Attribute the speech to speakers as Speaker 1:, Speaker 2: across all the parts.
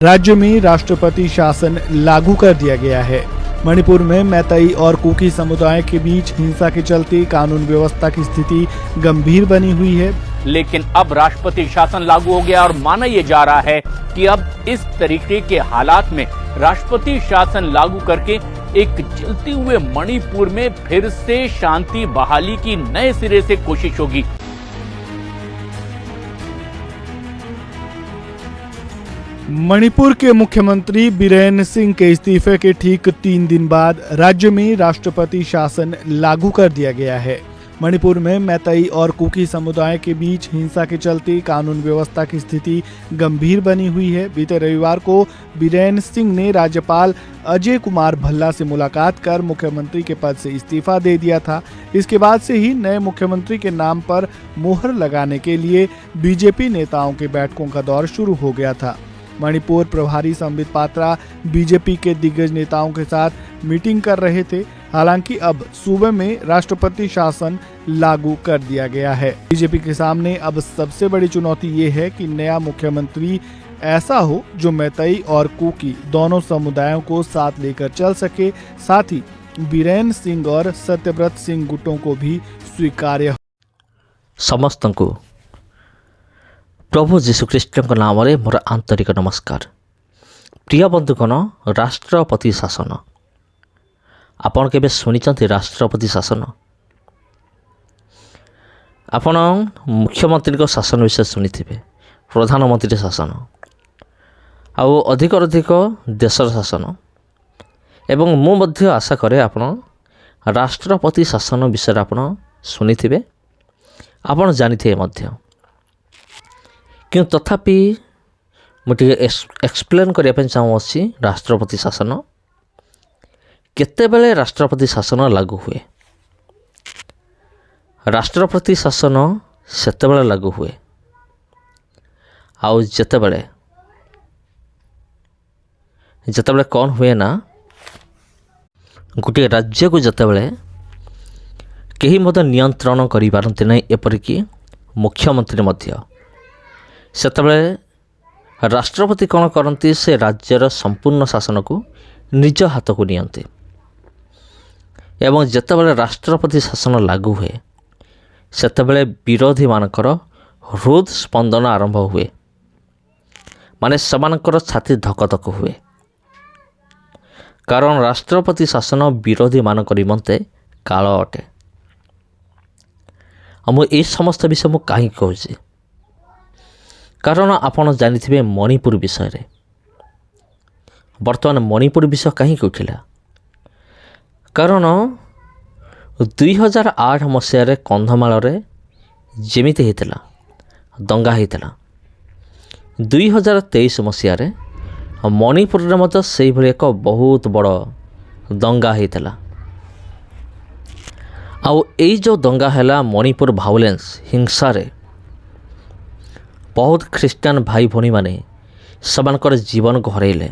Speaker 1: राज्य में राष्ट्रपति शासन लागू कर दिया गया है। मणिपुर में मैतेई और कुकी समुदाय के बीच हिंसा के चलते कानून व्यवस्था की स्थिति गंभीर बनी हुई है।
Speaker 2: लेकिन अब राष्ट्रपति शासन लागू हो गया और माना यह जा रहा है कि अब इस तरीके के हालात में राष्ट्रपति शासन लागू करके एक जलते हुए मणिपुर में फिर से शांति बहाली की नए सिरे से कोशिश होगी।
Speaker 1: मणिपुर के मुख्यमंत्री बीरेन सिंह के इस्तीफे के ठीक 3 दिन बाद राज्य में राष्ट्रपति शासन लागू कर दिया गया है। मणिपुर में मैतेई और कुकी समुदाय के बीच हिंसा के चलते कानून व्यवस्था की स्थिति गंभीर बनी हुई है। बीते रविवार को बीरेन सिंह ने राज्यपाल अजय कुमार भल्ला से मुलाकात कर मुख्यमंत्री के पद से इस्तीफा दे दिया था। इसके बाद से ही नए मुख्यमंत्री के नाम पर मुहर लगाने के लिए बीजेपी नेताओं के बैठकों का दौर शुरू हो गया था। मणिपुर प्रभारी संबित पात्रा बीजेपी के दिग्गज नेताओं के साथ मीटिंग कर रहे थे। हालांकि अब सूबे में राष्ट्रपति शासन लागू कर दिया गया है। बीजेपी के सामने अब सबसे बड़ी चुनौती ये है कि नया मुख्यमंत्री ऐसा हो जो मैतेई और कुकी दोनों समुदायों को साथ लेकर चल सके, साथ ही बीरेन सिंह और सत्यव्रत सिंह गुटों को भी स्वीकार्य हो।
Speaker 3: समस्त को प्रभु जीशुख्रीष्ट नाम मोर आंतरिक नमस्कार। प्रिय बंधुगण, राष्ट्रपति शासन आपण केबे सुनिचंती? राष्ट्रपति शासन आपण मुख्यमंत्री शासन विषय शुणिथिबे, प्रधानमंत्री शासन आउ अधिक देशर शासन एवं मु मध्य आशा करे आपण राष्ट्रपति शासन विषय आपण शुणिथिबे, आपण जानिथिबे मध्य। किंतु तथापि मुझे एक्सप्लेन करने चाहूँगी राष्ट्रपति शासन केतेबेले राष्ट्रपति शासन लागू हुए। राष्ट्रपति शासन सेतेबेले लागू हुए आउ जेतेबेले कौन हुए ना, गोटे राज्य को जेतेबेले केही मध्य नियंत्रण करि पारंती नै, एपरिकी मुख्यमंत्री मध्य, सेतेबेले राष्ट्रपति कौन करती से राज्यर संपूर्ण शासन को निज हाथ को नियंती एवं जेतेबेले राष्ट्रपति शासन लागू हुए सेतेबेले विरोधी मानकर हृद स्पंदन आरंभ हुए, माने समानकर छाती धक धक हुए। कारण राष्ट्रपति शासन विरोधी मान निमंते काल अटे। मुझे समस्त विषय मु कहीं कहूँ कारण आपण जानिथिबे मणिपुर विषय रे। वर्तमान मणिपुर विषय कहीं उठिला कारण 2008 मसीह कंधमाल जेमिति होता दंगा होता, 2023 मसीह मणिपुर में मत से एक बहुत बड़ दंगा होता। आउ एई जो दंगा है मणिपुर भायोलेंस हिंसा रे बहुत ख्रीष्टान भाई भौणी माने समानकर जीवन को हरैले,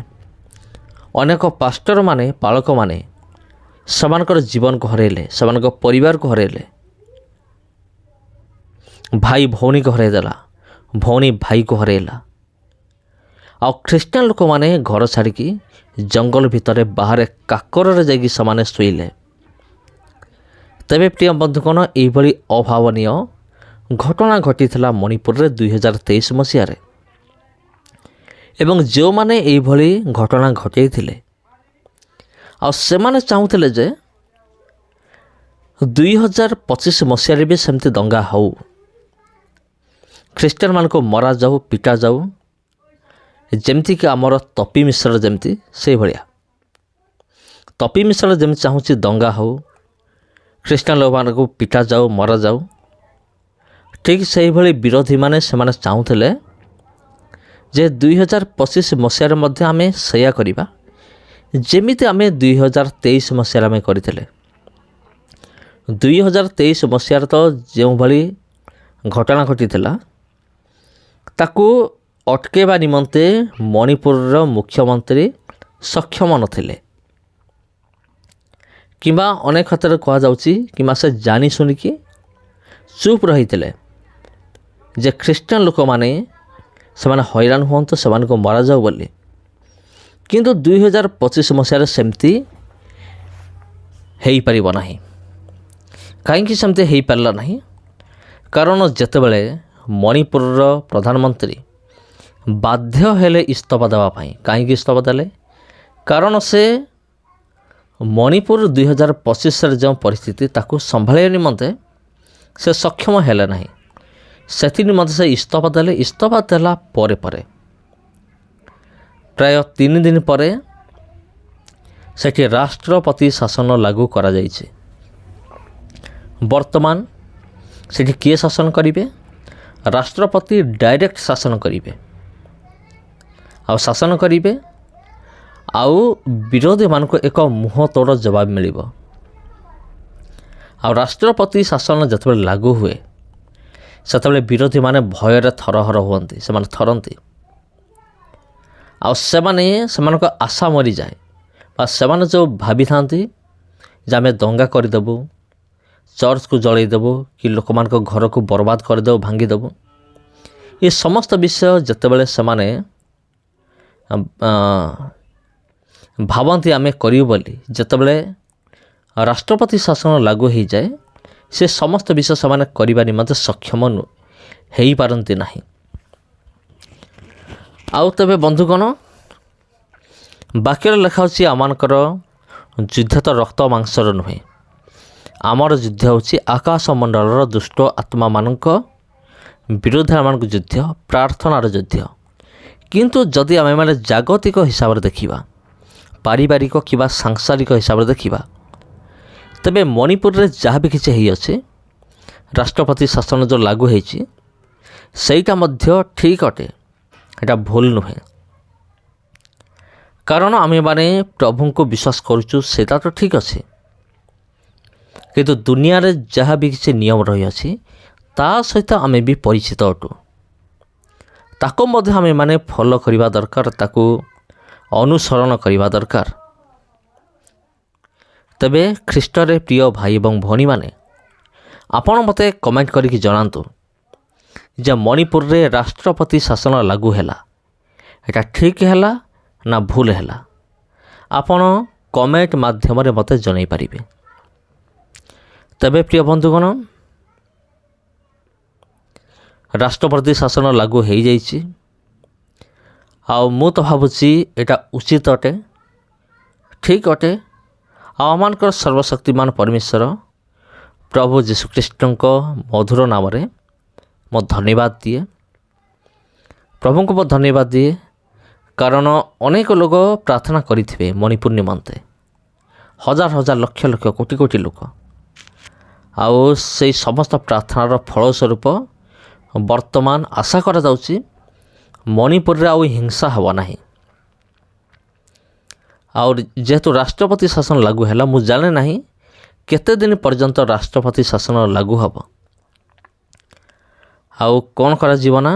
Speaker 3: अनेक पास्टर माने पालक माने समानकर जीवन को हरैले, समानकर परिवार को हरैले। भाई भौणी को हरैदेला, भौणी भाई को हरैला। आ ख्रीष्टान लोक माने घर छाड़िकी जंगल भितर बाहर काकर जाइकी समाने शोइले। तेबे प्रिय बंधुगण, एभली अभावनीय घटना घटी मणिपुर रे 2023 मसीह एवं जो माने एभली घटना घटे से माने चाहूले जे 2025 मसीह भी सेमती दंगा हो, ख्रीष्टान मान को मरा जाऊ पिटा जाऊ, जमती कि आमर तपी मिश्र जमती से भलिया तपी मिश्र जमती चाहूँगी दंगा हो, ख्रीष्टान लोक मान को पिटा जाऊ मरा जाऊ। ठीक से भली विरोधी माने सेमाने चाहूले जे 2025 मसीह मध्य आमे सया करिबा जेमिति आमे 2023 मसीह में करथिले। 2023 मसीह तो जो भली घटना घटीला ताकू अटकेबा निमंते मणिपुर मुख्यमंत्री सक्षम नथिले, किंबा अनेक हाथ कह जाउची कि से जानी सुनिकी चुप रही जे ख्रीष्टान लोक माने हैरान हुअतु से मरा जाऊ बोली। କିନ୍ତୁ 2025 ମସିହାରେ ସେମିତି ହେଇପାରିବ ନାହିଁ। କାହିଁକି ସେମିତି ହେଇପାରିଲା ନାହିଁ? କାରଣ ଯେତେବେଳେ ମଣିପୁରର ପ୍ରଧାନମନ୍ତ୍ରୀ ବାଧ୍ୟ ହେଲେ ଇସ୍ତଫା ଦେବା ପାଇଁ, କାହିଁକି ଇସ୍ତଫା ଦେଲେ? କାରଣ ସେ ମଣିପୁର 2025ରେ ଯେଉଁ ପରିସ୍ଥିତି ତାକୁ ସମ୍ଭାଳିବା ନିମନ୍ତେ ସେ ସକ୍ଷମ ହେଲେ ନାହିଁ। ସେଥି ନିମନ୍ତେ ସେ ଇସ୍ତଫା ଦେଲେ। ଇସ୍ତଫା ଦେଲା ପରେ ପ୍ରାୟ 3 ଦିନ ପରେ ସେଠି ରାଷ୍ଟ୍ରପତି ଶାସନ ଲାଗୁ କରାଯାଇଛି। ବର୍ତ୍ତମାନ ସେଠି କିଏ ଶାସନ କରିବେ? ରାଷ୍ଟ୍ରପତି ଡାଇରେକ୍ଟ ଶାସନ କରିବେ। ଆଉ ବିରୋଧୀମାନଙ୍କୁ ଏକ ମୁହଁ ତୋଡ଼ ଜବାବ ମିଳିବ। ଆଉ ରାଷ୍ଟ୍ରପତି ଶାସନ ଯେତେବେଳେ ଲାଗୁ ହୁଏ ସେତେବେଳେ ବିରୋଧୀମାନେ ଭୟରେ ଥରହର ହୁଅନ୍ତି, ସେମାନେ ଥରନ୍ତି। ଆଉ ସେମାନଙ୍କ ଆଶା ମରିଯାଏ, ବା ସେମାନେ ଯେଉଁ ଭାବିଥାନ୍ତି ଯେ ଆମେ ଦଙ୍ଗା କରିଦେବୁ, ଚର୍ଚ୍ଚକୁ ଜଳେଇଦେବୁ, କି ଲୋକମାନଙ୍କ ଘରକୁ ବର୍ବାଦ କରିଦେବୁ, ଭାଙ୍ଗିଦେବୁ। ଏ ସମସ୍ତ ବିଷୟ ଯେତେବେଳେ ସେମାନେ ଭାବନ୍ତି ଆମେ କରିବୁ ବୋଲି, ଯେତେବେଳେ ରାଷ୍ଟ୍ରପତି ଶାସନ ଲାଗୁ ହୋଇଯାଏ ସେ ସମସ୍ତ ବିଷୟ ସେମାନେ କରିବା ନିମନ୍ତେ ସକ୍ଷମ ହୋଇପାରନ୍ତି ନାହିଁ। ଆଉ ତେବେ ବନ୍ଧୁଗଣ, ବାକ୍ୟରେ ଲେଖା ହେଉଛି ଆମମାନଙ୍କର ଯୁଦ୍ଧ ତ ରକ୍ତ ମାଂସର ନୁହେଁ, ଆମର ଯୁଦ୍ଧ ହେଉଛି ଆକାଶମଣ୍ଡଳର ଦୁଷ୍ଟ ଆତ୍ମାମାନଙ୍କ ବିରୁଦ୍ଧରେ ଆମମାନଙ୍କ ଯୁଦ୍ଧ, ପ୍ରାର୍ଥନାର ଯୁଦ୍ଧ। କିନ୍ତୁ ଯଦି ଆମେମାନେ ଜାଗତିକ ହିସାବରେ ଦେଖିବା, ପାରିବାରିକ କିମ୍ବା ସାଂସାରିକ ହିସାବରେ ଦେଖିବା, ତେବେ ମଣିପୁରରେ ଯାହା ବି କିଛି ହେଇଅଛି, ରାଷ୍ଟ୍ରପତି ଶାସନ ଯେଉଁ ଲାଗୁ ହୋଇଛି ସେଇଟା ମଧ୍ୟ ଠିକ୍ ଅଟେ, ଏଇଟା ଭୁଲ ନୁହେଁ। କାରଣ ଆମେମାନେ ପ୍ରଭୁଙ୍କୁ ବିଶ୍ୱାସ କରୁଛୁ, ସେଇଟା ତ ଠିକ୍ ଅଛି। କିନ୍ତୁ ଦୁନିଆରେ ଯାହା ବି କିଛି ନିୟମ ରହିଅଛି ତା ସହିତ ଆମେ ବି ପରିଚିତ ଅଟୁ। ତାକୁ ମଧ୍ୟ ଆମେମାନେ ଫଲୋ କରିବା ଦରକାର, ତାକୁ ଅନୁସରଣ କରିବା ଦରକାର। ତେବେ ଖ୍ରୀଷ୍ଟରେ ପ୍ରିୟ ଭାଇ ଏବଂ ଭଉଣୀମାନେ, ଆପଣ ମୋତେ କମେଣ୍ଟ କରିକି ଜଣାନ୍ତୁ ଯେ ମଣିପୁରରେ ରାଷ୍ଟ୍ରପତି ଶାସନ ଲାଗୁ ହେଲା, ଏଇଟା ଠିକ୍ ହେଲା ନା ଭୁଲ ହେଲା? ଆପଣ କମେଣ୍ଟ ମାଧ୍ୟମରେ ମୋତେ ଜଣାଇ ପାରିବେ। ତେବେ ପ୍ରିୟ ବନ୍ଧୁଗଣ, ରାଷ୍ଟ୍ରପତି ଶାସନ ଲାଗୁ ହୋଇଯାଇଛି। ଆଉ ମୁଁ ତ ଭାବୁଛି ଏଇଟା ଉଚିତ ଅଟେ, ଠିକ୍ ଅଟେ। ଆଉ ଆମମାନଙ୍କର ସର୍ବଶକ୍ତିମାନ ପରମେଶ୍ୱର ପ୍ରଭୁ ଯୀଶୁଖ୍ରୀଷ୍ଟଙ୍କ ମଧୁର ନାମରେ ମୁଁ ଧନ୍ୟବାଦ ଦିଏ। ପ୍ରଭୁଙ୍କୁ ମୁଁ ଧନ୍ୟବାଦ ଦିଏ, କାରଣ ଅନେକ ଲୋକ ପ୍ରାର୍ଥନା କରିଥିବେ ମଣିପୁର ନିମନ୍ତେ, ହଜାର ହଜାର ଲକ୍ଷ ଲକ୍ଷ କୋଟି କୋଟି ଲୋକ। ଆଉ ସେଇ ସମସ୍ତ ପ୍ରାର୍ଥନାର ଫଳସ୍ୱରୂପ ବର୍ତ୍ତମାନ ଆଶା କରାଯାଉଛି ମଣିପୁରରେ ଆଉ ହିଂସା ହେବ ନାହିଁ। ଆଉ ଯେହେତୁ ରାଷ୍ଟ୍ରପତି ଶାସନ ଲାଗୁ ହେଲା, ମୁଁ ଜାଣେ ନାହିଁ କେତେ ଦିନ ପର୍ଯ୍ୟନ୍ତ ରାଷ୍ଟ୍ରପତି ଶାସନ ଲାଗୁ ହେବ। ଆଉ କ'ଣ କରାଯିବ ନା,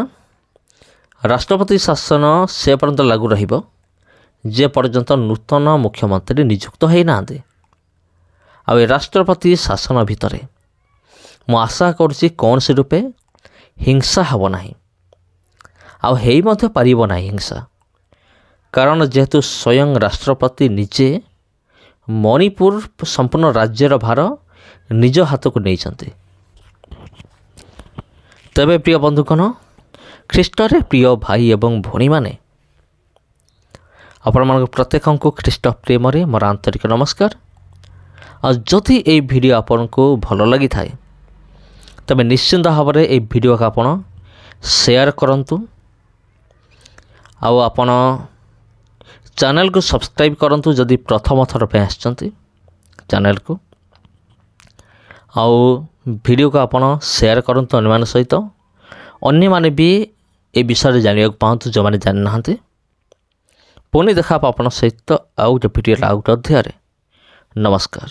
Speaker 3: ରାଷ୍ଟ୍ରପତି ଶାସନ ସେ ପର୍ଯ୍ୟନ୍ତ ଲାଗୁ ରହିବ ଯେ ପର୍ଯ୍ୟନ୍ତ ନୂତନ ମୁଖ୍ୟମନ୍ତ୍ରୀ ନିଯୁକ୍ତ ହୋଇନାହାନ୍ତି। ଆଉ ଏ ରାଷ୍ଟ୍ରପତି ଶାସନ ଭିତରେ ମୁଁ ଆଶା କରୁଛି କୌଣସି ରୂପେ ହିଂସା ହେବ ନାହିଁ, ଆଉ ହେଇ ମଧ୍ୟ ପାରିବ ନାହିଁ ହିଂସା। କାରଣ ଯେହେତୁ ସ୍ୱୟଂ ରାଷ୍ଟ୍ରପତି ନିଜେ ମଣିପୁର ସମ୍ପୂର୍ଣ୍ଣ ରାଜ୍ୟର ଭାର ନିଜ ହାତକୁ ନେଇଛନ୍ତି। ତେବେ ପ୍ରିୟ ବନ୍ଧୁଗଣ, ଖ୍ରୀଷ୍ଟରେ ପ୍ରିୟ ଭାଇ ଏବଂ ଭଉଣୀମାନେ, ଆପଣମାନଙ୍କ ପ୍ରତ୍ୟେକଙ୍କୁ ଖ୍ରୀଷ୍ଟ ପ୍ରେମରେ ମୋର ଆନ୍ତରିକ ନମସ୍କାର। ଆଉ ଯଦି এই ଭିଡ଼ିଓ ଆପଣଙ୍କୁ ଭଲ ଲାଗିଥାଏ ତେବେ ନିଶ୍ଚିନ୍ତ ଭାବରେ এই ଭିଡ଼ିଓକୁ ଆପଣ ସେୟାର କରନ୍ତୁ। ଆଉ ଆପଣ ଚ୍ୟାନେଲକୁ ସବସ୍କ୍ରାଇବ୍ କରନ୍ତୁ ଯଦି ପ୍ରଥମ ଥର ପାଇଁ ଆସିଛନ୍ତି ଚ୍ୟାନେଲକୁ। ଆଉ ଭିଡ଼ିଓକୁ ଆପଣ ସେୟାର କରନ୍ତୁ ଅନ୍ୟମାନଙ୍କ ସହିତ, ଅନ୍ୟମାନେ ବି ଏ ବିଷୟରେ ଜାଣିବାକୁ ପାଆନ୍ତୁ ଯେଉଁମାନେ ଜାଣିନାହାନ୍ତି। ପୁଣି ଦେଖା ହେବ ଆପଣଙ୍କ ସହିତ ଆଉ ଗୋଟେ ଭିଡ଼ିଓରେ ଆଉ ଗୋଟେ ଅଧ୍ୟାୟରେ। ନମସ୍କାର।